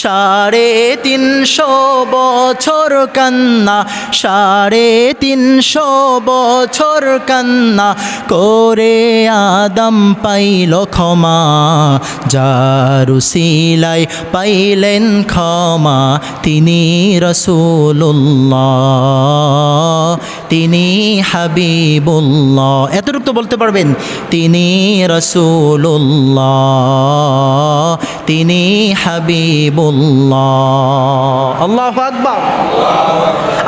350 বছর কান্না, 350 বছর কান্না করে আদম পাইল ক্ষমা, যার উসিলায় পাইলেন ক্ষমা তিনি রাসূলুল্লাহ, তিনি হাবিবুল্লাহ। এতটুকু তো বলতে পারবেন, তিনি রাসূলুল্লাহ, তিনি হাবিবুল্লাহ। আল্লাহু আকবার।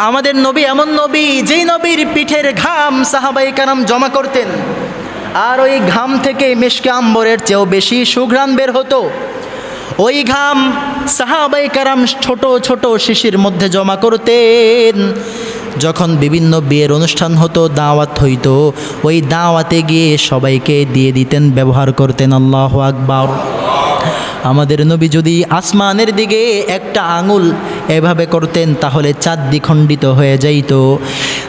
আমাদের নবী এমন নবী, যেই নবীর পিঠের ঘাম সাহাবায়ে কেরাম জমা করতেন, আর ওই ঘাম থেকে মিশকে আম্বরের চেয়েও বেশি সুঘ্রাণ বের হতো। ওই ঘাম সাহাবায়ে কেরাম ছোট ছোট শিশির মধ্যে জমা করতেন। যখন বিভিন্ন বিয়ের অনুষ্ঠান হতো, দাওয়াত হইতো, ওই দাওয়াতে গিয়ে সবাইকে দিয়ে দিতেন, ব্যবহার করতেন। আল্লাহু আকবার। আমাদের নবী যদি আসমানের দিকে একটা আঙুল এভাবে করতেন তাহলে চাঁদ দ্বিখণ্ডিত হয়ে যাইত।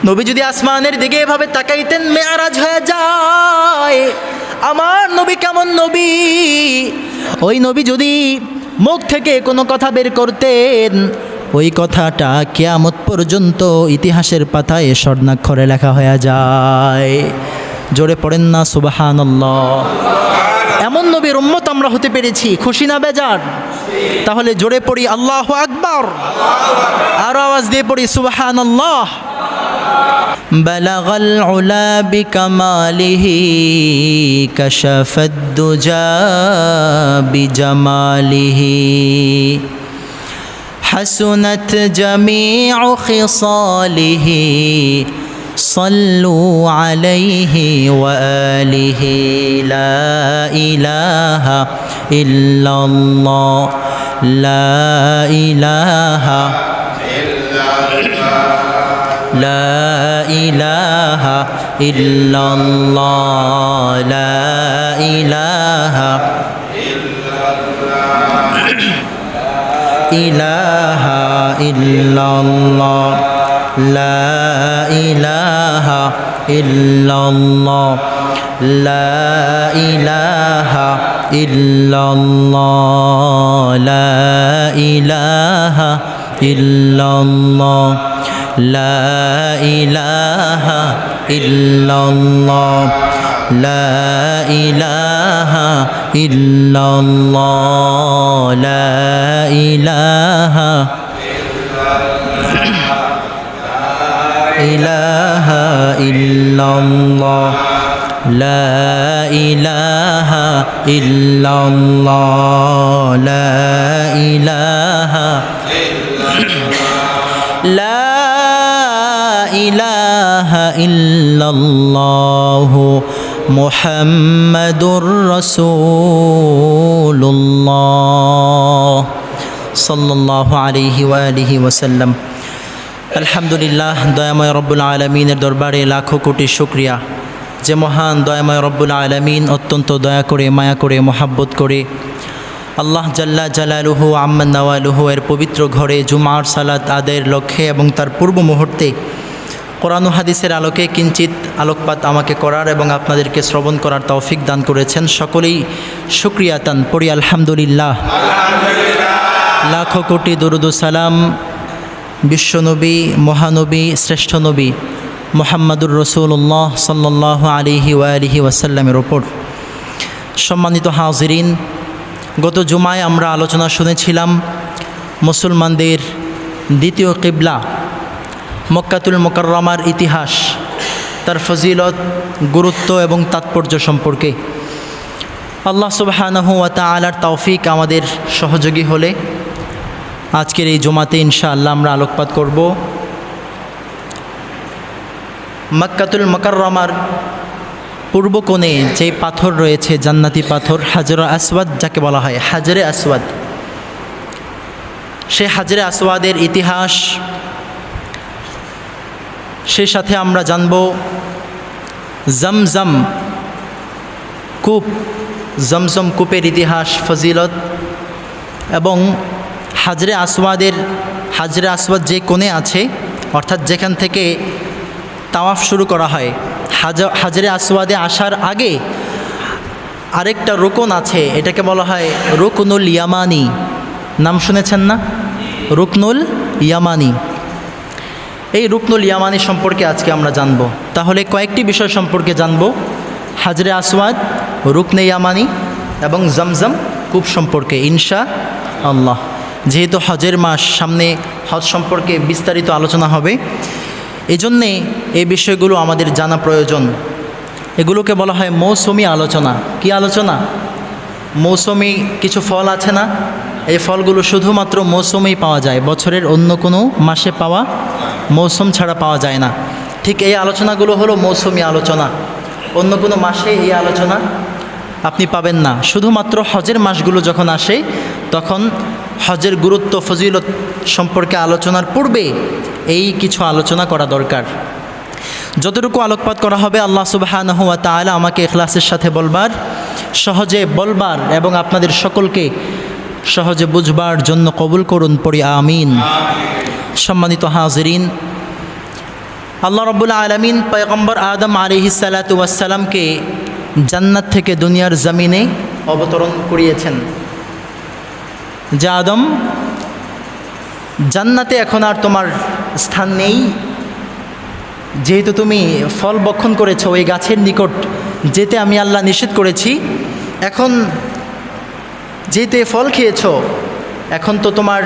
নবী যদি আসমানের দিকে এভাবে তাকাইতেন, মেয়ারাজ হয়ে যায়। আমার নবী কেমন নবী! ওই নবী যদি মুখ থেকে কোনো কথা বের করতেন, ওই কথাটা কিয়ামত পর্যন্ত ইতিহাসের পাতায় স্বর্ণাক্ষরে লেখা হয়ে যায়। জোরে পড়েন না সুবহানাল্লাহ। এমন নবীর উম্মত আমরা হতে পেরেছি, খুশি না বেজার? তাহলে জোরে পড়ি আল্লাহু আকবার, আরো আওয়াজ দিয়ে পড়ি সুবহানাল্লাহ। বালাগাল উলা বিকামালিহি কাশাফাদ দুজা বিজামালিহি হাসুনাত জামিউ খিসালিহি صلوا عليه وآله لا إله إلا الله لا إله إلا الله لا إله إلا الله لا إله إلا الله إله إلا الله لا إله إلا الله لا إله إلا الله لا إله إلا الله لا إله إلا الله لا إله إلا الله لا إله إله إلا الله لا إله إلا الله لا إله لا إله إلا الله محمد رسول الله صلى الله عليه وآله وسلم। আলহামদুলিল্লাহ, দয়াময় রব্বুল আলামিনের দরবারে লাখো কোটি শুকরিয়া, যে মহান দয়াময় রব্বুল আলামিন অত্যন্ত দয়া করে, মায়া করে, মহাব্বত করে আল্লাহ জাল্লা জালালুহু আম্মান নাওয়ালুহু এর পবিত্র ঘরে জুমার সালাত আদায়ের লক্ষ্যে এবং তার পূর্ব মুহূর্তে কোরআন ও হাদিসের আলোকে কিঞ্চিত আলোকপাত আমাকে করার এবং আপনাদেরকে শ্রবণ করার তৌফিক দান করেছেন। সকলেই শুকরিয়াতান পড়ি আলহামদুলিল্লাহ। লাখো কোটি দরুদ ও সালাম বিশ্বনবী, মহানবী, শ্রেষ্ঠ নবী মুহাম্মাদুর রাসূলুল্লাহ সাল্লাল্লাহু আলাইহি ওয়া আলিহি ওয়াসাল্লামের ওপর। সম্মানিত হাজিরিন, গত জুমায় আমরা আলোচনা শুনেছিলাম মুসলমানদের দ্বিতীয় কিবলা মক্কাতুল মুকাররমার ইতিহাস, তার ফজিলত, গুরুত্ব এবং তাৎপর্য সম্পর্কে। আল্লাহ সুবহানাহু ওয়া তাআলার তৌফিক আমাদের সহযোগী হলে আজকের এই জুমাতে ইনশাআল্লাহ আমরা আলোকপাত করব মক্কাতুল মুকাররমার পূর্ব কোণে যে পাথর রয়েছে, জান্নাতি পাথর হাজরে আসওয়াদ যাকে বলা হয়, হাজরে আসওয়াদ, সেই হাজরে আসওয়াদের ইতিহাস। সেই সাথে আমরা জানব জমজম কূপ, জমজম কূপের ইতিহাস, ফজিলত এবং হাজরে আসওয়াদ যে কোণে আছে, অর্থাৎ যেখান থেকে তাওয়াফ শুরু করা হয়। হাজরে আসওয়াদে আসার আগে আরেকটা রুকন আছে, এটাকে বলা হয় রুকনুল ইয়ামানি। নাম শুনেছেন না? রুকনুল ইয়ামানি। এই রুকনুল ইয়ামানি সম্পর্কে আজকে আমরা জানব। তাহলে কয়েকটি বিষয় সম্পর্কে জানব: হাজরে আসওয়াদ, রুকনে ইয়ামানি এবং জমজম কূপ সম্পর্কে ইনশা আল্লাহ। যেহেতু হজের মাস সামনে, হজ সম্পর্কে বিস্তারিত আলোচনা হবে, এজন্যে এই বিষয়গুলো আমাদের জানা প্রয়োজন। এগুলোকে বলা হয় মৌসুমি আলোচনা। কি আলোচনা? মৌসুমি কিছু ফল আছে না, এই ফলগুলো শুধুমাত্র মৌসুমেই পাওয়া যায়, বছরের অন্য কোনো মাসে পাওয়া, মৌসুম ছাড়া পাওয়া যায় না। ঠিক এই আলোচনাগুলো হলো মৌসুমি আলোচনা। অন্য কোনো মাসে এই আলোচনা আপনি পাবেন না। শুধুমাত্র হজের মাসগুলো যখন আসে তখন হজের গুরুত্ব ফজিলত সম্পর্কে আলোচনার পূর্বে এই কিছু আলোচনা করা দরকার। যতটুকু আলোকপাত করা হবে আল্লাহ সুবহানাহু ওয়া তাআলা আমাকে ইখলাসের সাথে বলবার, সহজে বলবার এবং আপনাদের সকলকে সহজে বুঝবার জন্য কবুল করুন, পড়ি আমিন। সম্মানিত হাজিরিন, আল্লাহ রাব্বুল আলামিন পয়গম্বর আদম আলাইহিস সালাতু ওয়াস সালামকে জান্নাত থেকে দুনিয়ার জমিনে অবতরণ করিয়েছেন। যে আদম, জান্নাতে এখন আর তোমার স্থান নেই, যেহেতু তুমি ফল ভক্ষণ করেছো, ওই গাছের নিকট যেতে আমি আল্লাহ নিষেধ করেছি। এখন যেহেতু এ ফল খেয়েছো, এখন তো তোমার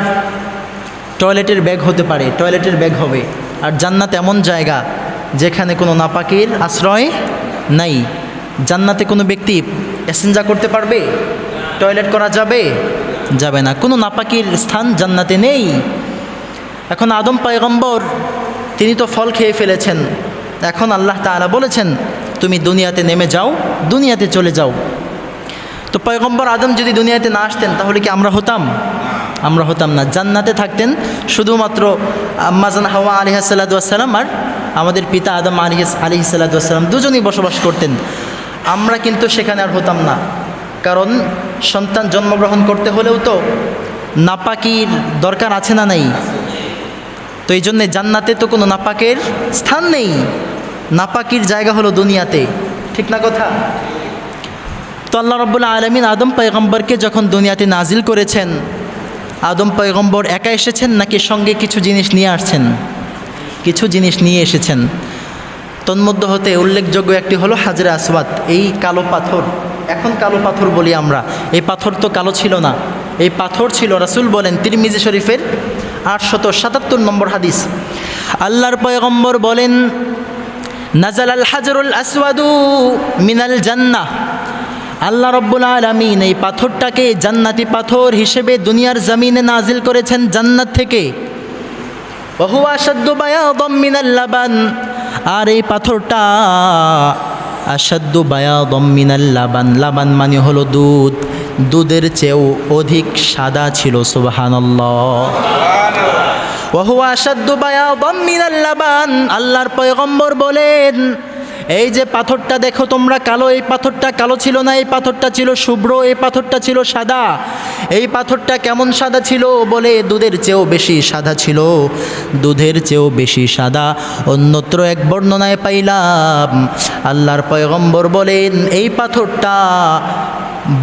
টয়লেটের ব্যাগ হতে পারে, টয়লেটের ব্যাগ হবে। আর জান্নাত এমন জায়গা যেখানে কোনো নাপাকের আশ্রয় নাই। জান্নাতে কোনো ব্যক্তি এসেঞ্জা করতে পারবে? টয়লেট করা যাবে? যাবে না। কোনো নাপাকির স্থান জান্নাতে নেই। এখন আদম পয়গম্বর, তিনি তো ফল খেয়ে ফেলেছেন। এখন আল্লাহ তাআলা বলেছেন তুমি দুনিয়াতে নেমে যাও, দুনিয়াতে চলে যাও। তো পয়গম্বর আদম যদি দুনিয়াতে না আসতেন তাহলে কি আমরা হতাম? আমরা হতাম না। জান্নাতে থাকতেন শুধুমাত্র আম্মাজান হাওয়া আলাইহিস সালাতু ওয়াস সালাম আর আমাদের পিতা আদম আলাইহিস সালাতু ওয়াস সালাম, দুজনেই বসবাস করতেন। আমরা কিন্তু সেখানে আর হতাম না, কারণ সন্তান জন্মগ্রহণ করতে হলেও তো নাপাকির দরকার আছে না নাই? তো এই জন্যে জান্নাতে তো কোনো নাপাকের স্থান নেই। নাপাকির জায়গা হলো দুনিয়াতে, ঠিক না কথা? তো আল্লাহ রাব্বুল আলামিন আদম পয়গম্বরকে যখন দুনিয়াতে নাজিল করেছেন, আদম পয়গম্বর একা এসেছেন নাকি সঙ্গে কিছু জিনিস নিয়ে আসছেন? কিছু জিনিস নিয়ে এসেছেন। তন্মধ্য হতে উল্লেখযোগ্য একটি হলো হাজরে আসওয়াদ, এই কালো পাথর। এখন কালো পাথর বলি আমরা, এই পাথর তো কালো ছিল না। এই পাথর ছিল, রাসূল বলেন তিরমিজি শরীফের 877 নম্বর হাদিস, আল্লাহর পয়গম্বর বলেন নাজালাল হাজরুল আসওয়াদু মিনাল জান্নাহ। আল্লাহ রাব্বুল আলামিন এই পাথরটাকে জান্নাতি পাথর হিসেবে দুনিয়ার জমিনে নাজিল করেছেন জান্নাত থেকে। ওয়া হুয়া আশাদ্দু বায়াদাম মিনাল লাবান, আর এই পাথরটা আশাদ্দু বায়াদাম মিনাল লাবান, লাবান মানে হলো দুধ, দুধের চেয়েও অধিক সাদা ছিল। সুবহানাল্লাহ। ওয়া হুয়া আশাদ্দু বায়াদাম মিনাল লাবান। আল্লাহর পয়গম্বর বলেন এই যে পাথরটা দেখো তোমরা কালো, এই পাথরটা কালো ছিল না, এই পাথরটা ছিল শুভ্র, এই পাথরটা ছিল সাদা। এই পাথরটা কেমন সাদা ছিল? বলে দুধের চেয়েও বেশি সাদা ছিল, দুধের চেয়েও বেশি সাদা। অন্যত্র এক বর্ণনায় পাইলাম আল্লাহর পয়গম্বর বলেন এই পাথরটা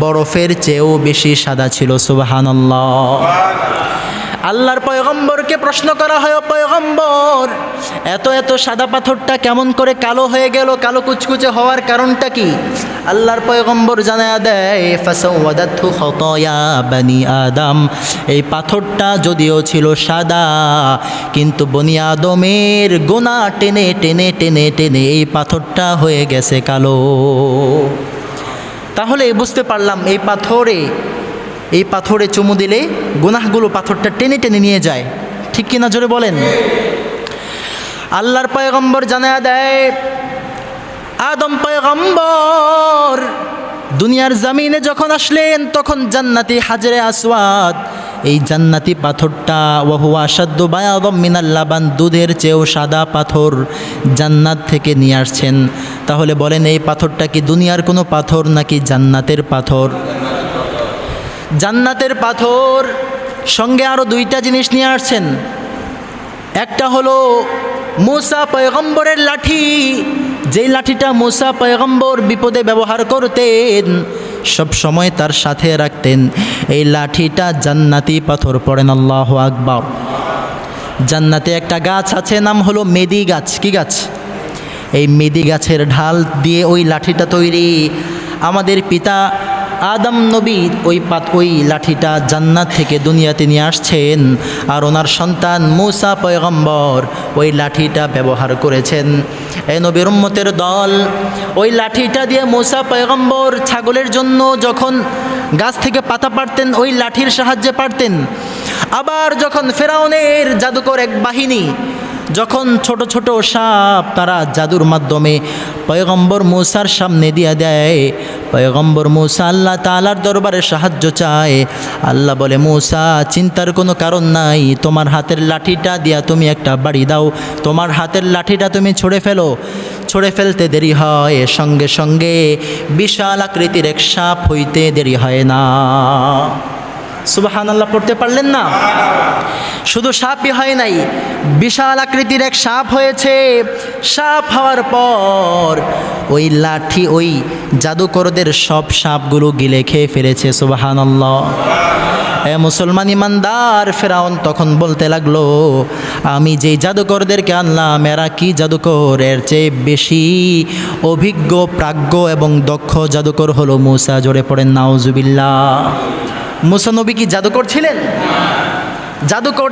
বরফের চেয়েও বেশি সাদা ছিল। সুবহানাল্লাহ। আল্লাহর পয়গম্বরকে প্রশ্ন করা হয়, ও পয়গম্বর, এত এত সাদা পাথরটা কেমন করে কালো হয়ে গেল? কালো কুচকুচে হওয়ার কারণটা কি? আল্লাহর পয়গম্বর জানায়া দেয় ফাসাওয়াদাতহু খাতায়া বনি আদম, এই পাথরটা যদিও ছিল সাদা, কিন্তু বনি আদমের গুনাহ টেনে টেনে টেনে টেনে এই পাথরটা হয়ে গেছে কালো। তাহলে বুঝতে পারলাম এই পাথরে চুমু দিলে গুনাহগুলো পাথরটা টেনে টেনে নিয়ে যায়, ঠিক কিনা জোরে বলেন। আল্লাহর পয়গম্বর জানায়া দেয় আদম পয়গম্বর দুনিয়ার জমিনে যখন আসলেন তখন জান্নাতি হাজরে আসওয়াদ, এই জান্নাতি পাথরটা ওয়া হুয়া আশাদ্দু বায়াদাম মিনাল লাবান, দুধের চেয়েও সাদা পাথর জান্নাত থেকে নিয়ে আসছেন। তাহলে বলেন এই পাথরটা কি দুনিয়ার কোনো পাথর নাকি জান্নাতের পাথর? জান্নাতের পাথর। সঙ্গে আরও দুইটা জিনিস নিয়ে আসছেন। একটা হলো মূসা পয়গম্বরের লাঠি, যেই লাঠিটা মূসা পয়গম্বর বিপদে ব্যবহার করতেন, সব সময় তার সাথে রাখতেন। এই লাঠিটা জান্নাতি পাথর। পড়েন আল্লাহু আকবার। জান্নাতে একটা গাছ আছে, নাম হলো মেদি গাছ। কি গাছ? এই মেদি গাছের ঢাল দিয়ে ওই লাঠিটা তৈরি। আমাদের পিতা আদম নবী ওই লাঠিটা জান্নাত থেকে দুনিয়াতে নিয়ে আসছেন, আর ওনার সন্তান মূসা পয়গম্বর ওই লাঠিটা ব্যবহার করেছেন। এই নবীর উম্মতের দল ওই লাঠিটা দিয়ে মূসা পয়গম্বর ছাগলের জন্য যখন গাছ থেকে পাতা পাড়তেন ওই লাঠির সাহায্যে পারতেন। আবার যখন ফেরাউনের জাদুকর এক বাহিনী, যখন ছোট ছোট সাপ তারা জাদুর মাধ্যমে পয়গম্বর মূসার সামনে দিয়ে দেয়, পয়গম্বর মূসা আল্লাহ তাআলার দরবারে সাহায্য চায়। আল্লাহ বলে, মূসা চিন্তার কোনো কারণ নাই, তোমার হাতের লাঠিটা দিয়া তুমি একটা বাড়ি দাও, তোমার হাতের লাঠিটা তুমি ছুঁড়ে ফেলো। ছুঁড়ে ফেলতে দেরি হয়, সঙ্গে সঙ্গে বিশাল আকৃতির এক সাপ হইতে দেরি হয় না। সুবহানাল্লাহ পড়তে পারলেন না? শুধু সাপই হয় নাই, বিশাল আকৃতির এক সাপ হয়েছে। সাপ হওয়ার পর ওই লাঠি ওই জাদুকরদের সব সাপগুলো গিলে খেয়ে ফেলেছে। সুবহানাল্লাহ। এ মুসলমান ইমানদার, ফেরাউন তখন বলতে লাগলো, আমি যেই জাদুকরদেরকে আনলাম এরা কি জাদুকর, এর চেয়ে বেশি অভিজ্ঞ প্রাজ্ঞ এবং দক্ষ জাদুকর হলো মূসা। জোরে পড়েন নাউজুবিল্লাহ। মূসা নবী কি জাদুকর ছিলেন?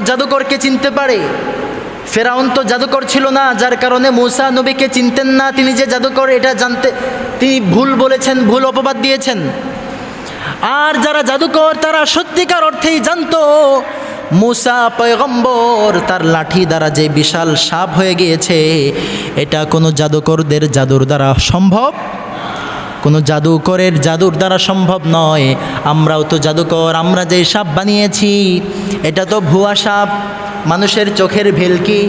জাদুকরকে চিনতে পারে। ফেরাউন তো জাদুকর ছিল না, যার কারণে মূসা নবীকে চিনতেন না। তিনি যে জাদুকর এটা জানতে তিনি ভুল বলেছেন, ভুল অপবাদ দিয়েছেন। আর যারা জাদুকর তারা সত্যিকার অর্থেই জানতো মূসা পয়গম্বর তার লাঠি দ্বারা যে বিশাল সাপ হয়ে গিয়েছে, এটা কোনো জাদুকরদের জাদুর দ্বারা সম্ভব, কোনো জাদুকরের জাদুর দ্বারা সম্ভব নয়। আমরাও তো জাদুকর, আমরা যে সাপ বানিয়েছি এটা তো ভুয়া সাপ, মানুষের চোখের ভেলকি।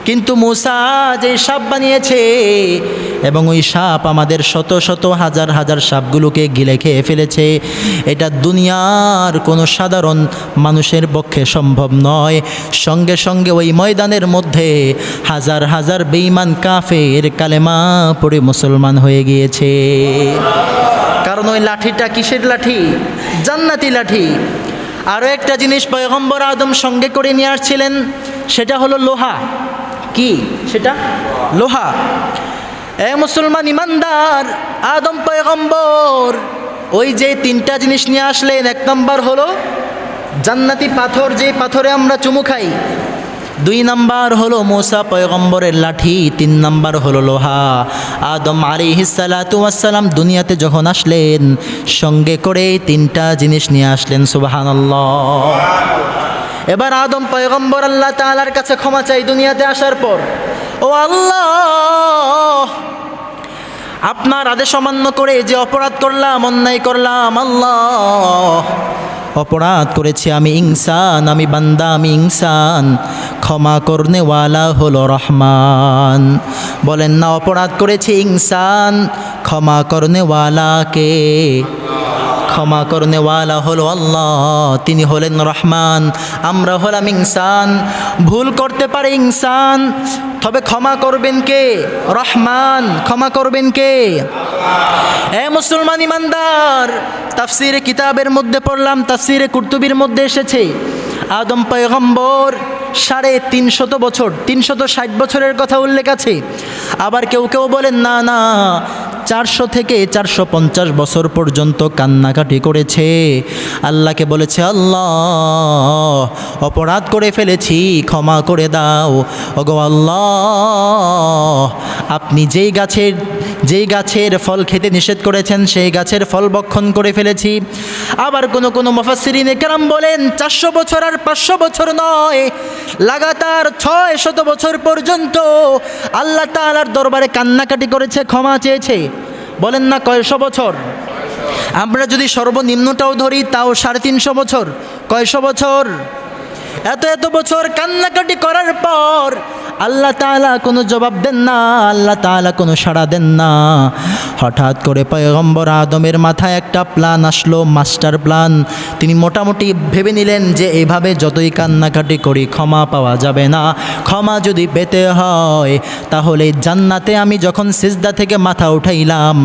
কিন্তু মূসা যে সাপ বানিয়েছে এবং ওই সাপ আমাদের শত শত হাজার হাজার সাপগুলোকে গিলে খেয়ে ফেলেছে, এটা দুনিয়ার কোনো সাধারণ মানুষের পক্ষে সম্ভব নয়। সঙ্গে সঙ্গে ওই ময়দানের মধ্যে হাজার হাজার বেঈমান কাফের কালেমা পড়ে মুসলমান হয়ে গিয়েছে। কারণ ওই লাঠিটা কিসের লাঠি? জান্নাতি লাঠি। আরও একটা জিনিস পয়গম্বর আদম সঙ্গে করে নিয়ে আসছিলেন, সেটা হলো লোহা। কি সেটা? লোহা। এ মুসলমান ইমানদার, আদম পয়গম্বর ওই যে তিনটা জিনিস নিয়ে আসলেন। এক নম্বর হলো জান্নাতি পাথর, যে পাথরে আমরা চুমু খাই। দুই নাম্বার হলো মূসা পয়গম্বরের লাঠি। তিন নাম্বার হলো লোহা। আদম আলাইহিস সালাতু ওয়াস সালাম দুনিয়াতে যখন আসলেন সঙ্গে করে তিনটা জিনিস নিয়ে আসলেন। সুবহানাল্লাহ। এবার আদম পয়গম্বর আল্লাহ তাআলার কাছে ক্ষমা চাই দুনিয়াতে আসার পর। ও আল্লাহ, আপনার আদেশ অমান্য করে যে অপরাধ করলাম, অন্যায় করলাম, আল্লাহ অপরাধ করেছি, আমি ইনসান, আমি বান্দা, আমি ইনসান। ক্ষমা করনেওয়ালা হলো রহমান। বলেন না, অপরাধ করেছি ইনসান, ক্ষমা করনেওয়ালাকে? ক্ষমা করনেওয়ালা হলো আল্লাহ, তিনি হলেন রহমান। আমরা হলাম ইনসান। ভুল করতে পারে ইনসান, তবে ক্ষমা করবেন কে? রহমান। ক্ষমা করবেন কে? এ মুসলমান ইমানদার, তাফসিরে কিতাবের মধ্যে পড়লাম, তাফসিরে কুরতুবির মধ্যে এসেছে আদম পয়গম্বর 350 বছর, 360 বছরের কথা উল্লেখ আছে। আবার কেউ কেউ বলেন না না, 400 থেকে 450 বছর পর্যন্ত কান্নাকাটি করেছে। আল্লাহকে বলেছে, আল্লাহ অপরাধ করে ফেলেছি, ক্ষমা করে দাও। ওগো আল্লাহ, আপনি যেই গাছের ফল খেতে নিষেধ করেছেন সেই গাছের ফল ভক্ষণ করে ফেলেছি। আবার কোনো মুফাসসিরিনে কেরাম বলেন 400 বছর আর 500 বছর নয়, লাগাতার 600 বছর পর্যন্ত আল্লাহ তাআলার দরবারে কান্নাকাটি করেছে, ক্ষমা চেয়েছে। বলেন না কয়শো বছর? আমরা যদি সর্বনিম্নটাও ধরি তাও 350 বছর। কয়শো বছর? এত বছর কান্নাকাটি করার পর আল্লাহ তাআলা কোনো জবাব দেন না, আল্লাহ তাআলা কোনো সাড়া দেন না। হঠাৎ করে পয়গম্বর আদমের মাথায় একটা প্ল্যান আসলো, মাস্টার প্ল্যান। তিনি মোটামুটি ভেবে নিলেন যে এভাবে যতই কান্নাকাটি করি ক্ষমা পাওয়া যাবে না। ক্ষমা যদি পেতে হয় তাহলে জান্নাতে আমি যখন সিজদা থেকে মাথা উঠাইলাম,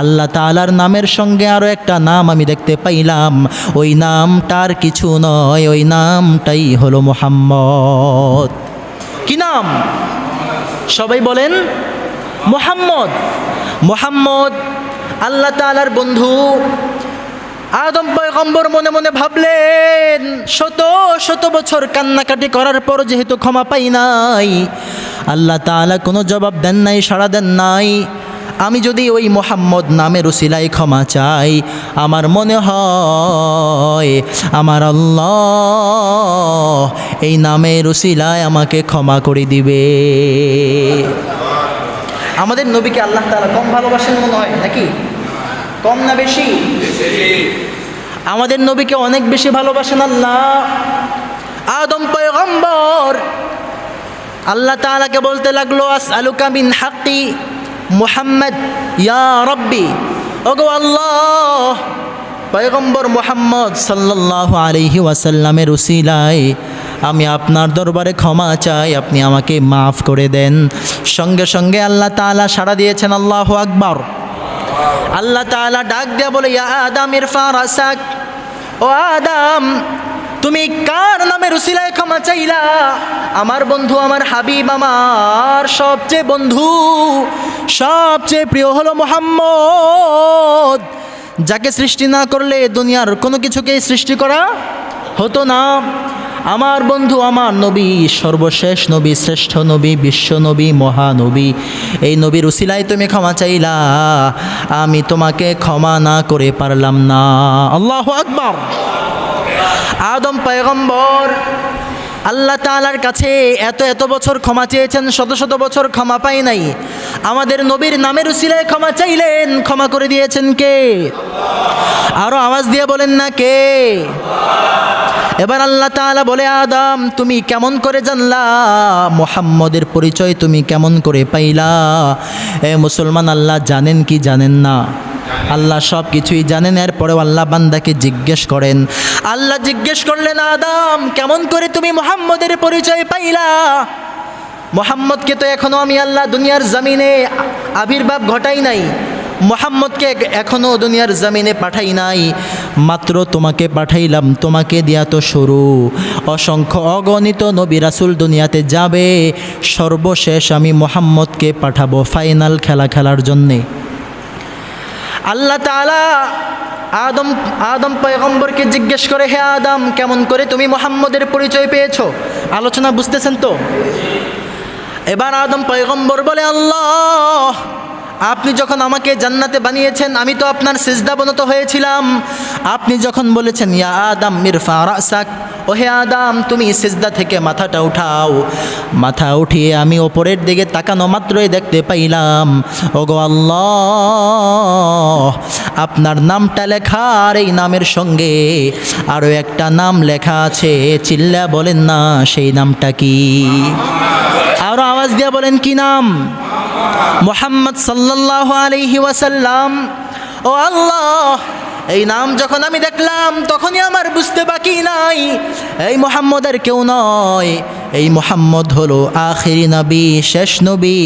আল্লাহ তাআলার নামের সঙ্গে আরও একটা নাম আমি দেখতে পাইলাম। ওই নামটার কিছু নয়, ওই নামটাই হলো মুহাম্মদ। কি নাম? সবাই বলেন মুহাম্মদ। মুহাম্মদ আল্লাহ তাআলার বন্ধু। আদম পয়গম্বর মনে মনে ভাবলেন, শত শত বছর কান্নাকাটি করার পর যেহেতু ক্ষমা পাই নাই, আল্লাহ তাআলা কোনো জবাব দেন নাই, সাড়া দেন নাই, আমি যদি ওই মুহাম্মদ নামের উসিলায় ক্ষমা চাই, আমার মনে হয় আমার আল্লাহ এই নামের উসিলায় আমাকে ক্ষমা করে দিবে। আমাদের নবীকে আল্লাহ তাআলা কম ভালোবাসেন মনে হয় নাকি? কম না বেশি? আমাদের নবীকে অনেক বেশি ভালোবাসেন আল্লাহ। আদম পয়গম্বর আল্লাহ তাআলাকে বলতে লাগলো, আসআলুকা মিন হাক্কি মুহাম্মদ ইয়া রব্বি। ওগো আল্লাহ, পয়গম্বর মুহাম্মদ সাল্লাল্লাহু আলাইহি ওয়াসাল্লামের উসিলায় আমি আপনার দরবারে ক্ষমা চাই, আপনি আমাকে মাফ করে দেন। সঙ্গে সঙ্গে আল্লাহ তাআলা সাড়া দিয়েছেন। আল্লাহু আকবার। আল্লাহ তাআলা ডাক দিয়ে বলে, ইয়া আদম ইরফা রাসাক। ও আদম, তুমি কার নামের উসিলায় ক্ষমা চাইলা? আমার বন্ধু, আমার হাবিব, আমার সবচেয়ে বন্ধু, সবচেয়ে প্রিয় হলো মুহাম্মদ, যাকে সৃষ্টি না করলে দুনিয়ার কোনো কিছুকেই সৃষ্টি করা হতো না। আমার বন্ধু, আমার নবী, সর্বশেষ নবী, শ্রেষ্ঠ নবী, বিশ্ব নবী, মহানবী, এই নবীর উসিলায় তুমি ক্ষমা চাইলা, আমি তোমাকে ক্ষমা না করে পারলাম না। আল্লাহু আকবার। আদম পয়গম্বর আল্লাহ তাআলার কাছে এত এত বছর ক্ষমা চেয়েছেন, শত শত বছর ক্ষমা পাই নাই। আমাদের নবীর নামের উসিলায় ক্ষমা চাইলেন, ক্ষমা করে দিয়েছেন কে? আরো আওয়াজ দিয়ে বলেন না কে? এবার আল্লাহ তাআলা বলে, আদম তুমি কেমন করে জানলা? মুহাম্মদের পরিচয় তুমি কেমন করে পাইলা? এ মুসলমান, আল্লাহ জানেন কি জানেন না? আল্লাহ সব কিছুই জানেন। এরপরেও আল্লাহ বান্দাকে জিজ্ঞেস করেন। আল্লাহ জিজ্ঞেস করলেন, আদম কেমন করে তুমি মুহাম্মদের পরিচয় পাইলা? মুহাম্মদকে তো এখনো আমি আল্লাহ দুনিয়ার জমিনে আবির্ভাব ঘটাই নাই, মুহাম্মদকে এখনো দুনিয়ার জমিনে পাঠাই নাই, মাত্র তোমাকে পাঠাইলাম, তোমাকে দিয়া তো শুরু। অসংখ্য অগণিত নবী রাসূল দুনিয়াতে যাবে, সর্বশেষ আমি মুহাম্মদকে পাঠাবো ফাইনাল খেলা খেলার জন্যে। আল্লাহ তাআলা আদম পয়গম্বরকে জিজ্ঞেস করে, হে আদম কেমন করে তুমি মুহাম্মদের পরিচয় পেয়েছো? আলোচনা বুঝতেছেন তো? এবার আদম পয়গম্বর বলে, আল্লাহ আপনি যখন আমাকে জান্নাতে বানিয়েছেন আমি তো আপনার সিজদা বনত হয়েছিলাম। আপনি যখন বলেছেন ইয়া আদম ইরফা রাসাক, ও হে আদম তুমি সিজদা থেকে মাথাটা উঠাও, মাথা উঠিয়ে আমি ওপরের দিকে তাকানো মাত্রই দেখতে পাইলাম ওগো আল্লাহ আপনার নামটা লেখা, আর এই নামের সঙ্গে আরও একটা নাম লেখা আছে। চিল্লা বলেন না সেই নামটা কি? আরও আওয়াজ দিয়ে বলেন কি নাম? মুহাম্মদ সাল্লাল্লাহু আলাইহি ওয়াসাল্লাম। ও আল্লাহ, এই নাম যখন আমি দেখলাম তখনই আমার বুঝতে বাকি নাই এই মুহাম্মদ আর কেউ নয়, এই মুহাম্মদ হলো আখিরি নবী, শেষ নবী,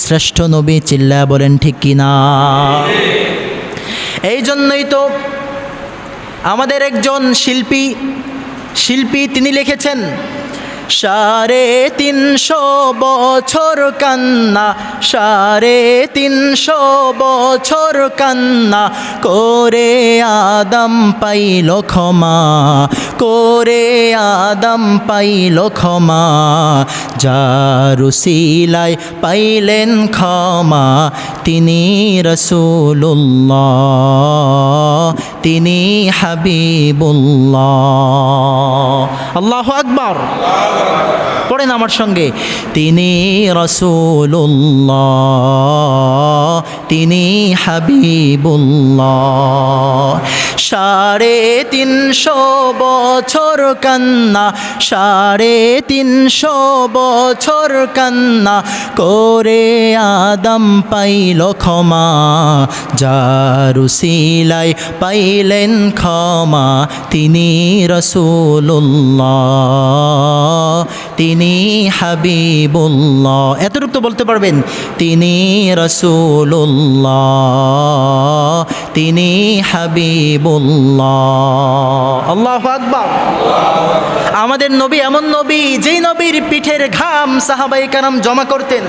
শ্রেষ্ঠ নবী। চিল্লা বলেন ঠিক কিনা? এই জন্যই তো আমাদের একজন শিল্পী তিনি লিখেছেন, 350 বছর কান্না, 350 বছর কান্না করে আদম পাইল ক্ষমা, করে আদম পাইল ক্ষমা, যার উসিলায় পাইলেন ক্ষমা তিনি রাসূলুল্লাহ, তিনি হাবিবুল্লাহ। আল্লাহু আকবার। পড়েন আমার সঙ্গে, তিনি রাসূলুল্লাহ, তিনি হাবিবুল্লাহ। 350 বছর কান্না, 350 বছর কান্না করে আদম পাইল ক্ষমা, যার উসিলায় পাইলেন ক্ষমা তিনি রাসূলুল্লাহ, তিনি হাবিবুল্লাহ। এতটুকু তো বলতে পারবেন, তিনি রাসূলুল্লাহ, তিনি হাবিবুল্লাহ। আল্লাহু আকবার। আমাদের নবী এমন নবী, যেই নবীর পিঠের ঘাম সাহাবায়ে কেরাম জমা করতেন,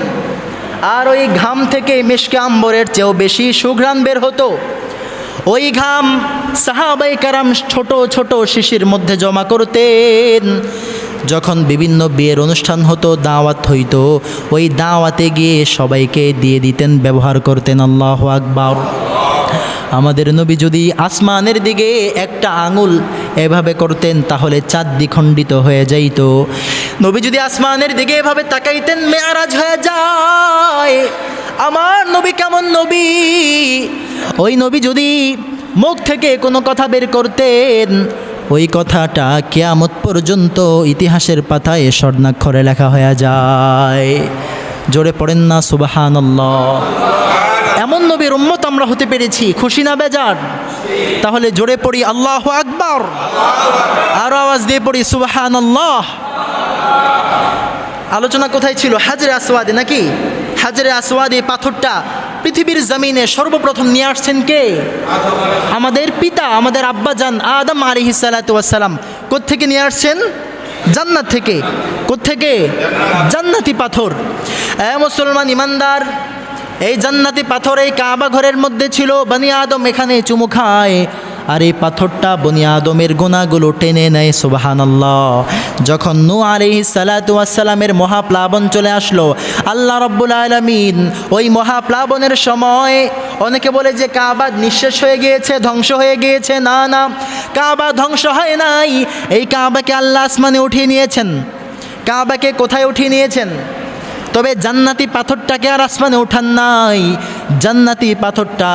আর ওই ঘাম থেকে মিশকে আম্বরের চেয়েও বেশি সুঘ্রাণ বের হতো। ওই ঘাম সাহাবায়ে কেরাম ছোট ছোট শিশির মধ্যে জমা করতেন। যখন বিভিন্ন বিয়ের অনুষ্ঠান হতো, দাওয়াত হইতো, ওই দাওয়াতে গিয়ে সবাইকে দিয়ে দিতেন, ব্যবহার করতেন। আল্লাহু আকবার। আমাদের নবী যদি আসমানের দিকে একটা আঙুল এভাবে করতেন তাহলে চাঁদ দ্বিখণ্ডিত হয়ে যাইত। নবী যদি আসমানের দিকে এভাবে তাকাইতেন মেরাজ হয়ে যায়। আমার নবী কেমন নবী! ওই নবী যদি মুখ থেকে কোনো কথা বের করতেন, ওই কথাটা কিয়ামত পর্যন্ত ইতিহাসের পাতায় স্বর্ণাক্ষরে লেখা হয়ে যায়। জোরে পড়েন না সুবহানাল্লাহ। এমন নবীর উম্মত আমরা হতে পেরেছি, খুশি না বেজার? তাহলে জোরে পড়ি আল্লাহু আকবার, আরো আওয়াজ দিয়ে পড়ি সুবহানাল্লাহ। আলোচনা কোথায় ছিল? হাজরে আসওয়াদে নাকি? হাজরে আসওয়াদে পাথরটা পৃথিবীর জমিনে সর্বপ্রথম নিয়ে আসছেন কে? আমাদের পিতা, আমাদের আব্বাজান আদম আলাইহিস সালাতু ওয়াস সালাম। কোত্থেকে নিয়ে আসছেন? জান্নাত থেকে। কোত্থেকে? জান্নাতি পাথর। মুসলমান ইমানদার, এই জান্নাতি পাথর এই কাবা ঘরের মধ্যে ছিল। বনি আদম এখানে চুমু খায়, আর এই পাথরটা বনি আদমের গুনাহগুলো টেনে নেয়। সুবহানাল্লাহ। যখন নূহ আলাইহিস সালাতু ওয়াস সালামের মহাপ্লাবন চলে আসলো, আল্লাহ রাব্বুল আলামিন ওই মহাপ্লাবনের সময়, অনেকে বলে যে কাবা নিঃশেষ হয়ে গিয়েছে, ধ্বংস হয়ে গিয়েছে। না না, কাবা ধ্বংস হয় নাই। এই কাবাকে আল্লাহ আসমানে উঠিয়ে নিয়েছেন। কাবাকে কোথায় উঠিয়ে নিয়েছেন? তবে জান্নাতি পাথরটাকে আর আসমানে উঠান নাই। জান্নাতি পাথরটা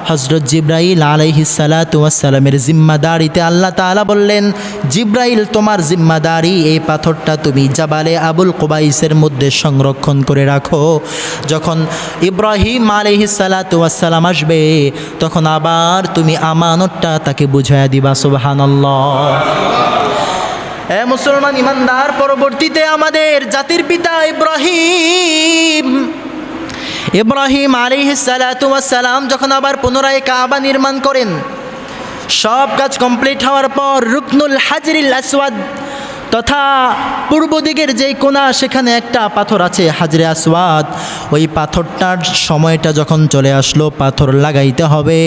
হযরত জিবরাইল আলাইহিস সালাতু ওয়াস সালামের জিম্মাদারিতে আল্লাহ তাআলা বললেন, জিবরাইল তোমার জিম্মাদারি, এই পাথরটা তুমি জাবালে আবুল কুবাইসের মধ্যে সংরক্ষণ করে রাখো। যখন ইব্রাহিম আলাইহিস সালাতু ওয়াস সালাম আসবে, তখন আবার তুমি আমানতটা তাকে বুঝাইয়া দিবা। সুবহানাল্লাহ। মুসলমান ইমানদার, পরবর্তীতে আমাদের জাতির পিতা ইব্রাহিম আলাইহিস সালাতু ওয়াস সালাম যখন আবার পুনরায় কাবা নির্মাণ করেন, সব কাজ কমপ্লিট হওয়ার পর রুকনুল হাজরিল আসওয়াদ তথা পূর্ব দিকের যেই কোণা, সেখানে একটা পাথর আছে হাজরে আসওয়াদ। ওই পাথরটার সময়টা যখন চলে আসলো, পাথর লাগাইতে হবে।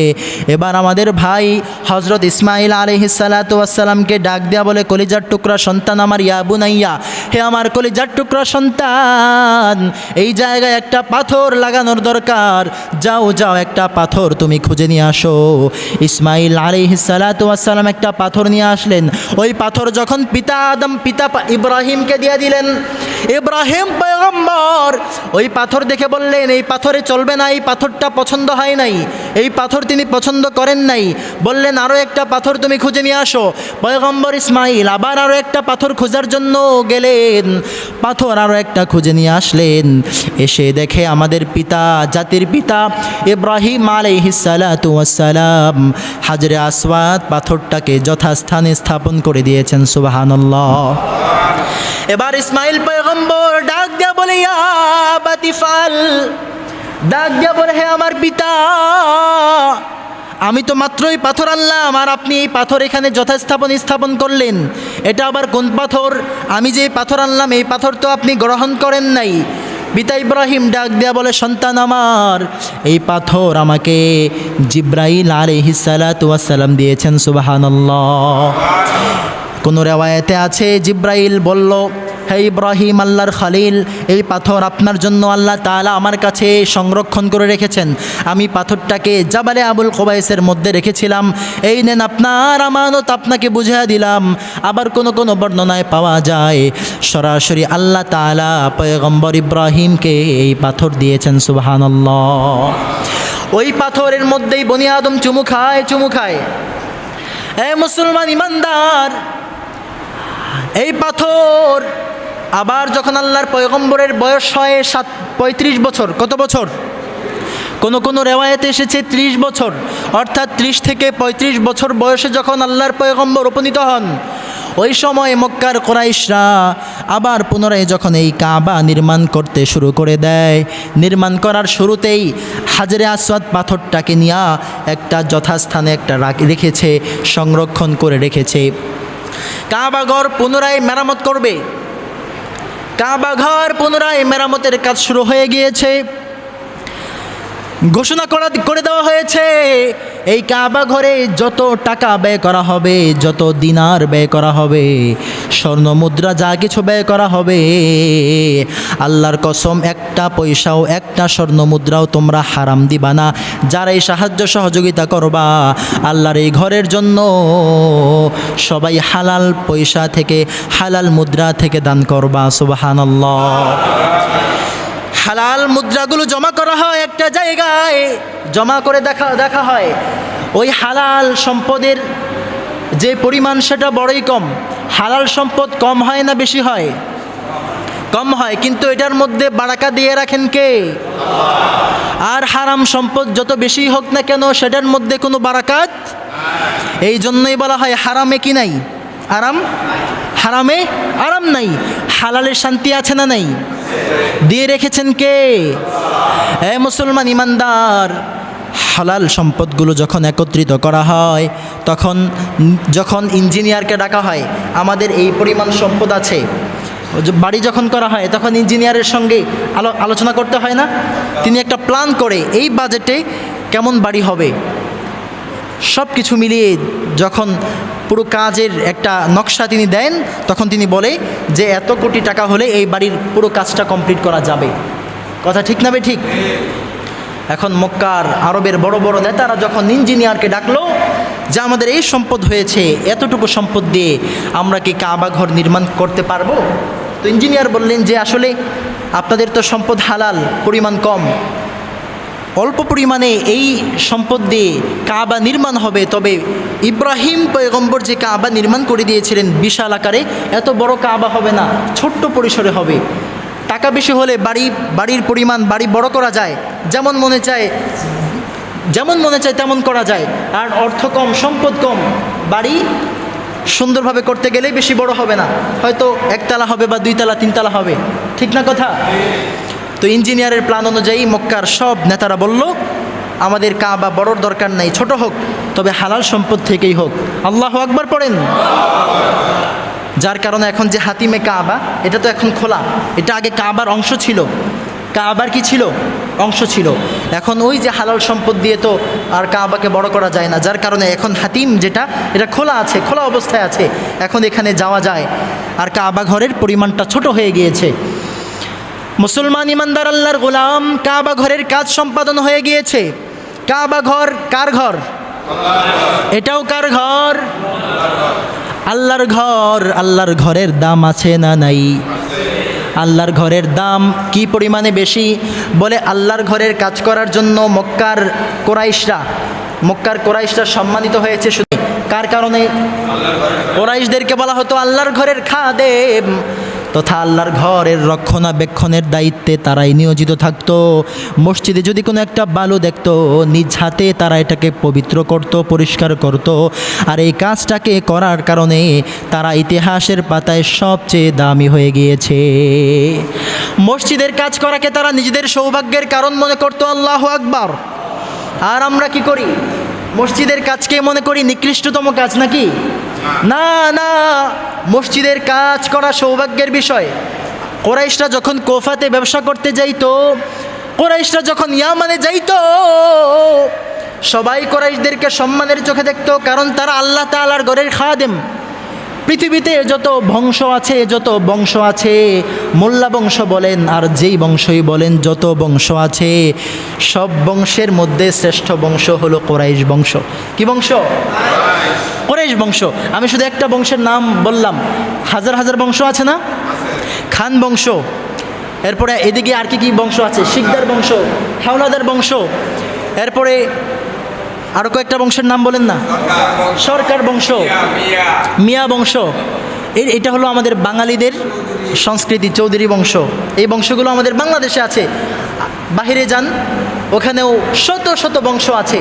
এবার আমাদের ভাই হযরত ইসমাইল আলাইহিস সালাতু ওয়াস সালামকে ডাক দেয়া বলে, কলিজার টুকরা সন্তান আমার, ইয়া বুনাইয়া, হে আমার কলিজার টুকরা সন্তান, এই জায়গায় একটা পাথর লাগানোর দরকার। যাও যাও, একটা পাথর তুমি খুঁজে নিয়ে আসো। ইসমাইল আলাইহিস সালাতু ওয়াস সালাম একটা পাথর নিয়ে আসলেন। ওই পাথর যখন পিতা ইব্রাহিমকে দিয়ে দিলেন, ইব্রাহিম পয়গম্বর ওই পাথর দেখে বললেন, এই পাথরে চলবে না, এই পাথরটা পছন্দ হয় নাই, এই পাথর তিনি পছন্দ করেন নাই। বললেন, আরও একটা পাথর তুমি খুঁজে নিয়ে আসো। পয়গম্বর ইসমাইল আবার আরও একটা পাথর খোঁজার জন্য গেলেন, পাথর আরও একটা খুঁজে নিয়ে আসলেন। এসে দেখে আমাদের পিতা, জাতির পিতা ইব্রাহিম আলাইহিস সালাতু ওয়াস সালাম হাজরে আসওয়াদ পাথরটাকে যথাস্থানে স্থাপন করে দিয়েছেন। সুবহানাল্লাহ। এবার ইসমাইল পয়গম্বর ডাক দিয়া বলে, ইয়া বাতিফাল, ডাক দিয়া বলে, হে আমার পিতা, আমি তো মাত্রই পাথর আনলাম, আর আপনি এই পাথর এখানে স্থাপন করলেন। এটা আবার কোন পাথর? আমি যে পাথর আনলাম, এই পাথর তো আপনি গ্রহণ করেন নাই। পিতা ইব্রাহিম ডাক দেয়া বলে, সন্তান আমার, এই পাথর আমাকে জিবরাইল আলাইহিস সালাতু ওয়াস সালাম দিয়েছেন। সুবহানাল্লাহ। কোন রিওয়ায়াতে আছে, জিবরাইল বলল, হে ইব্রাহিম, আল্লাহর খলিল, এই পাথর আপনার জন্য আল্লাহ তাআলা আমার কাছে সংরক্ষণ করে রেখেছেন। আমি পাথরটাকে জাবালে আবুল কুবাইসের মধ্যে রেখেছিলাম। এই নেন আপনার আমানত, আপনাকে বুঝিয়ে দিলাম। আবার কোন কোন বর্ণনায় পাওয়া যায় সরাসরি আল্লাহ তাআলা পয়গম্বর ইব্রাহিমকে এই পাথর দিয়েছেন। সুবহানাল্লাহ। ওই পাথরের মধ্যেই বনি আদম চুমু খায় চুমু খায়। এ মুসলমান ইমানদার, এই পাথর আবার যখন আল্লাহর পয়গম্বরের বয়স হয় 35 বছর, কত বছর? কোনো রেওয়ায়েতে এসেছে 30 বছর, অর্থাৎ 30 থেকে 35 বছর বয়সে যখন আল্লাহর পয়গম্বর উপনীত হন, ওই সময় মক্কার কুরাইশরা আবার পুনরায় যখন এই কাবা নির্মাণ করতে শুরু করে দেয়, নির্মাণ করার শুরুতেই হাজরে আসওয়াদ পাথরটাকে নিয়ে একটা যথাস্থানে একটা রেখেছে, সংরক্ষণ করে রেখেছে। কাবা ঘর পুনরায় মেরামত করবে, কাবা ঘর পুনরায় মেরামতের কাজ শুরু হয়ে গিয়েছে। ঘোষণা করে দেওয়া হয়েছে এই কাবা ঘরে যত টাকা ব্যয় করা হবে, যত দিনার ব্যয় করা হবে, স্বর্ণ মুদ্রা যা কিছু ব্যয় করা হবে, আল্লাহর কসম একটা পয়সাও, একটা স্বর্ণ মুদ্রাও তোমরা হারাম দিবা না। যারা এই সাহায্য সহযোগিতা করবা আল্লাহর এই ঘরের জন্য, সবাই হালাল পয়সা থেকে, হালাল মুদ্রা থেকে দান করবা। সুবহানাল্লাহ। হালাল মুদ্রাগুলো জমা করা হয় একটা জায়গায়, জমা করে দেখা হয় ওই হালাল সম্পদের যে পরিমাণ সেটা বড়ই কম। হালাল সম্পদ কম হয় না বেশি হয়? কম হয়, কিন্তু এটার মধ্যে বারাকা দিয়ে রাখেন কে? আর হারাম সম্পদ যত বেশি হোক না কেন সেটার মধ্যে কোনো বারাকাত, এই জন্যই বলা হয় হারামে কি নাই? হারামে আরাম নাই। হালালের শান্তি আছে না নাই? দিয়ে রেখেছেন কে? এ মুসলমান ইমানদার, হালাল সম্পদগুলো যখন একত্রিত করা হয়, যখন ইঞ্জিনিয়ারকে ডাকা হয়, আমাদের এই পরিমাণ সম্পদ আছে, বাড়ি যখন করা হয় তখন ইঞ্জিনিয়ারের সঙ্গে আলোচনা করতে হয় না? তিনি একটা প্ল্যান করে এই বাজেটে কেমন বাড়ি হবে, সব কিছু মিলিয়ে যখন পুরো কাজের একটা নকশা তিনি দেন, তখন তিনি বলে যে এত কোটি টাকা হলে এই বাড়ির পুরো কাজটা কমপ্লিট করা যাবে। কথা ঠিক না বে ঠিক? এখন মক্কার আরবের বড় বড় নেতারা যখন ইঞ্জিনিয়ারকে ডাকলো যে আমাদের এই সম্পদ হয়েছে, এতটুকু সম্পদ দিয়ে আমরা কি কাবা ঘর নির্মাণ করতে পারবো? তো ইঞ্জিনিয়ার বললেন যে আসলে আপনাদের তো সম্পদ হালাল, পরিমাণ কম, অল্প পরিমাণে এই সম্পদ দিয়ে কাবা নির্মাণ হবে, তবে ইব্রাহিম পয়গম্বর যে কাবা নির্মাণ করে দিয়েছিলেন বিশাল আকারে, এত বড় কাবা হবে না, ছোট্ট পরিসরে হবে। টাকা বেশি হলে বাড়ির পরিমাণ, বাড়ি বড় করা যায়, যেমন মনে চায় তেমন করা যায়। আর অর্থ কম, সম্পদ কম, বাড়ি সুন্দরভাবে করতে গেলেই বেশি বড় হবে না, হয়তো একতলা হবে বা 2 তলা 3 তলা হবে। ঠিক না কথা? তো ইঞ্জিনিয়ারের প্ল্যান অনুযায়ী মক্কার সব নেতারা বলল আমাদের কাবা বড়র দরকার নাই, ছোট হোক, তবে হালাল সম্পদ থেকেই হোক। আল্লাহু আকবার পড়েন। যার কারণে এখন যে হাতিমে কাবা, এটা তো এখন খোলা, এটা আগে কাবার অংশ ছিল, কাবার কি ছিল? অংশ ছিল। এখন ওই যে হালাল সম্পদ দিয়ে তো আর কাবাকে বড় করা যায় না, যার কারণে এখন হাতিম যেটা, এটা খোলা আছে, খোলা অবস্থায় আছে, এখন এখানে যাওয়া যায়। আর কাবা ঘরের পরিমাণটা ছোট হয়ে গিয়েছে। মুসলমান ইমানদার আল্লাহর গোলাম, কাবা ঘরের কাজ সম্পাদন হয়ে গিয়েছে। কাবা ঘর কার ঘর? এটাও কার ঘর? আল্লাহর ঘর। আল্লাহর ঘরের দাম আছে না নাই? আল্লাহর ঘরের দাম কি পরিমাণে বেশি? বলে আল্লাহর ঘরের কাজ করার জন্য মক্কার কোরাইশরা সম্মানিত হয়েছে। শুধু কার কারণে? কোরাইশদেরকে বলা হতো আল্লাহর ঘরের খাদেম, তথা আল্লাহর ঘরের রক্ষণাবেক্ষণের দায়িত্বে তারাই নিয়োজিত থাকতো। মসজিদে যদি কোনো একটা বালু দেখতো, নিজ হাতে তারা এটাকে পবিত্র করত, পরিষ্কার করত। আর এই কাজটাকে করার কারণে তারা ইতিহাসের পাতায় সবচেয়ে দামি হয়ে গিয়েছে। মসজিদের কাজ করাকে তারা নিজেদের সৌভাগ্যের কারণ মনে করত। আল্লাহু আকবার। আর আমরা কি করি? মসজিদের কাজকে মনে করি নিকৃষ্টতম কাজ নাকি? না না, মসজিদের কাজ করা সৌভাগ্যের বিষয়। কোরাইশরা যখন কোফাতে ব্যবসা করতে যাইতো, কোরাইশরা যখন ইয়ামানে যাইতো, সবাই কোরাইশদেরকে সম্মানের চোখে দেখতো, কারণ তারা আল্লাহ তাআলার ঘরের খাদেম। পৃথিবীতে যত বংশ আছে, মোল্লা বংশ বলেন আর যেই বংশই বলেন, যত বংশ আছে, সব বংশের মধ্যে শ্রেষ্ঠ বংশ হলো কোরাইশ বংশ। কি বংশ? কোরাইশ বংশ। আমি শুধু একটা বংশের নাম বললাম, হাজার হাজার বংশ আছে না? খান বংশ, এরপরে এদিকে আর কি বংশ আছে? শিকদার বংশ, হাওলাদার বংশ, এরপরে আরও কয়েকটা বংশের নাম বলেন না। সরকার বংশ, মিয়া বংশ, এটা হলো আমাদের বাঙালিদের সংস্কৃতি, চৌধুরী বংশ। এই বংশগুলো আমাদের বাংলাদেশে আছে, বাহিরে যান ওখানেও শত শত বংশ আছে।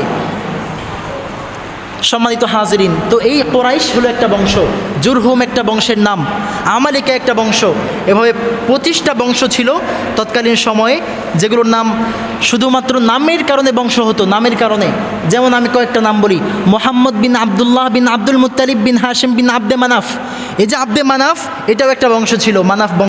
সম্মানিত হাজরিন, তো এই কোরাইশ হলো একটা বংশ, জুরহুম একটা বংশের নাম, আমালিকা একটা বংশ, এভাবে 25টা বংশ ছিল তৎকালীন সময়ে, যেগুলোর নাম শুধুমাত্র নামের কারণে বংশ হতো, নামের কারণে। যেমন আমি কয়েকটা নাম বলি: মোহাম্মদ বিন আবদুল্লাহ বিন আব্দুল মুত্তালিব বিন হাশিম বিন আব্দে মানাফ। এই যে আব্দে মানাফ, এটাও একটা বংশ ছিল, মানাফ বংশ।